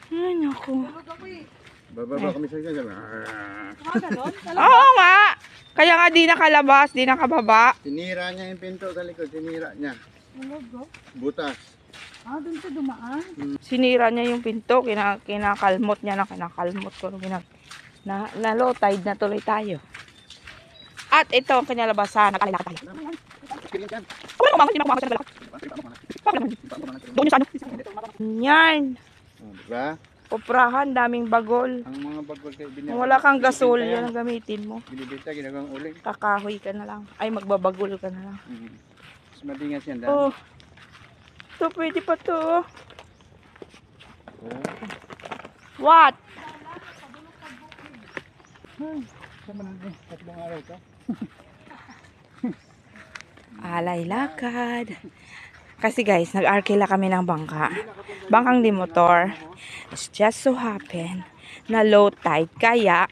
Ay, naku. Bababa kami sa ganyan. Oo nga. Kaya nga di nakalabas, di nakababa. Sinira niya yung pinto sa likod. Sinira niya. Butas. Doon sa dumaan. Sinira niya yung pinto, kinakalmot niya na kinakalmot ko. Na low tide na tuloy tayo. At ito ang kinalabasan. Nakalilakad tayo. Doon yung sa ano. Yan. Diba? Kuprahan, daming bagol. Ang mga bagwag kayo binibenta. Kung wala kang gasol, yan ang gamitin mo. Binibenta, ginagawang uling. Kakahoy ka na lang. Ay, magbabagol ka na lang. Mas madingas yan. Oh. Ito, pwede pa to. What? Sama na din. Tatlong araw ka. Alay lakad. Kasi guys, nag-arkila kami ng bangka. Bangkang di motor. It's just so happen na low tide. Kaya,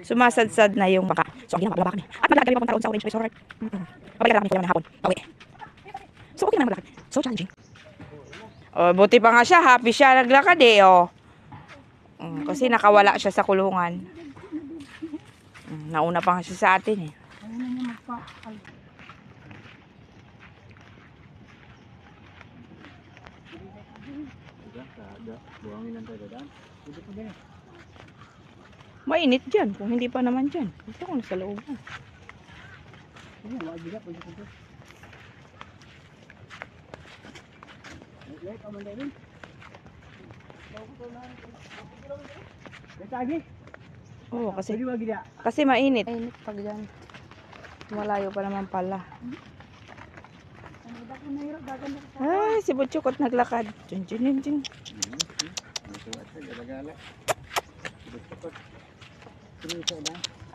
sumasadsad na yung bangka. So, ang ginagawa kami. At maglakad kami papunta roon sa Orange Resort. Pabalik na kami kaya ng hapon. Okay. So, okay naman maglakad. So challenging. Oh, buti pa nga siya. Happy siya naglakad eh. Oh. Kasi nakawala siya sa kulungan. Nauna pa nga siya sa atin eh. Ayun na niya magpa-al. Buhangin lang tayo daan. Dito pa din. Mainit dyan. Kung hindi pa naman dyan. Ito kung nasa loob. Ayun, maagiga. Pwede ko. Lek, amanday rin. Lagi. Oo, kasi Pwede maagiga. kasi mainit. Mainit pag dyan. Malayo pa naman pala. Ay, si Butchukot naglakad. Dyan, dyan, dyan.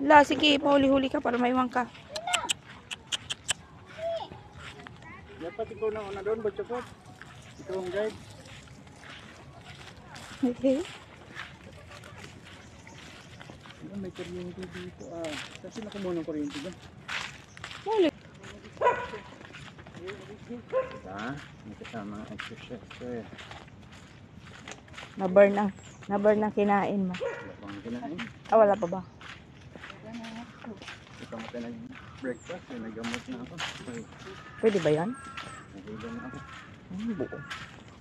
La, sige, mahuli-huli ka para maiwan ka. Dapat ikaw na una doon, Butchukot. Ikaw ang guide. Okay. May kuryente dito. Kasi nakumuha ng kuryente doon. Huli. May kasama ang exercise. Na-burn ang kinain mo. Wala pang kinain. Wala pa ba? Ito mo tayo nag-breakfast. Nag-gamot na ako. Pwede ba yan? Nag-iba na ako. Buo.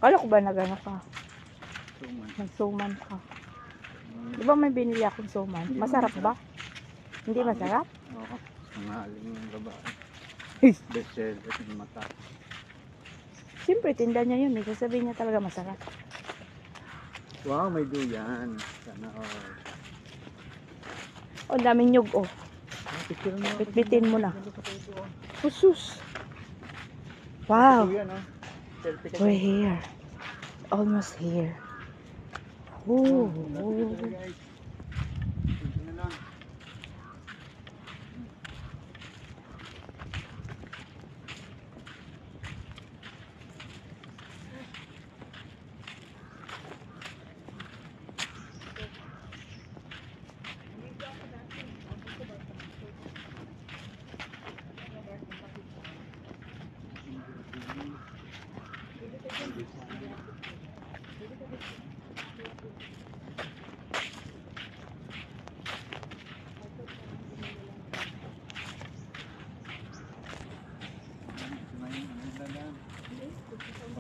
Kala ko ba nagano ka? Suman. Nagsuman ka. Di ba may binili akong suman? Masarap ba? Hindi masarap? Oo. Ang aling ng babae. Best seller ng mata. Siyempre, tinda niya yun. Sasabihin niya talaga masarap. Wow, may duyan. Sana all. Oh, daming nyug, oh. Picture mo. Bitbitin mo na. Pusus. Wow. Duyan, oh. Selfie ka. We're here. Almost here. Oh. Guys. Ito na lang.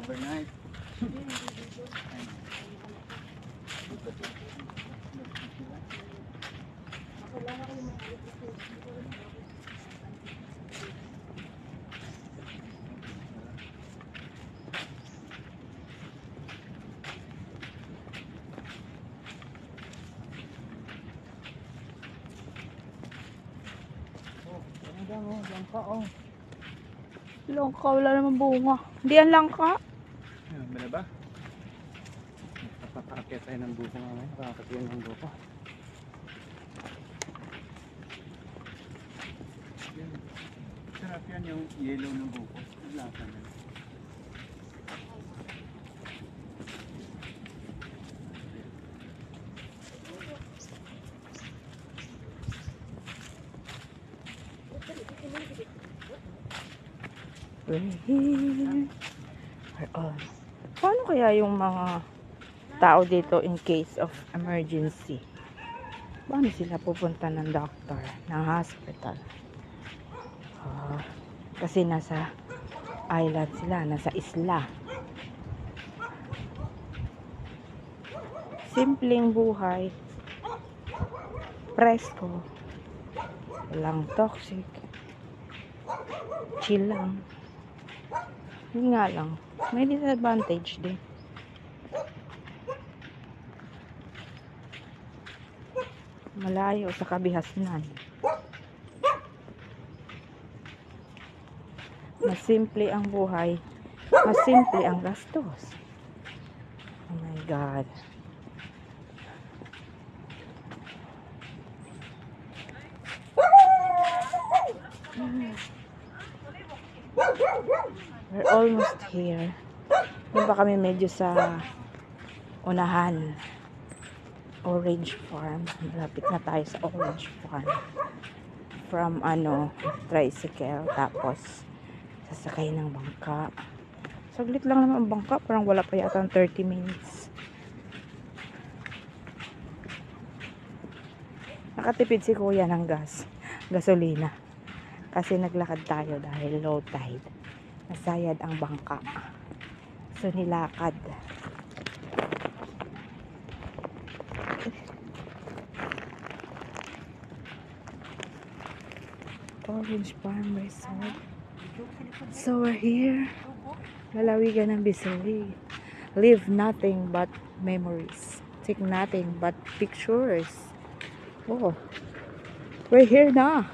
Overnight. Langka, wala naman bunga. Hindi yan langka. Bala ba? Napapakakit tayo ng buko mamaya. Nakakatiyan ng buko. Sarap yan yung yellow ng buko. Ang lasa na. We're here. We're on. Paano kaya yung mga tao dito in case of emergency? Paano sila pupunta ng doctor, ng hospital? Kasi nasa island sila, nasa isla. Simpleng buhay. Presko. Walang toxic. Chill lang. Yun nga lang. May disadvantage din. Malayo sa kabihasnan. Mas simple ang buhay. Mas simple ang gastos. Oh my God. We're almost here. Doon pa kami medyo sa unahan. Orange Farm. Malapit na tayo sa Orange Farm. From tricycle. Tapos sasakay ng bangka. Saglit lang naman ang bangka. Parang wala pa yata 30 minutes. Nakatipid si kuya ng gasolina. Kasi naglakad tayo dahil low tide. Nasayad ang bangka. So nilakad. Orange Farm Resort. So we're here. Lalawigan ng Bisawig. Leave nothing but memories. Take nothing but pictures. Oh, we're here na.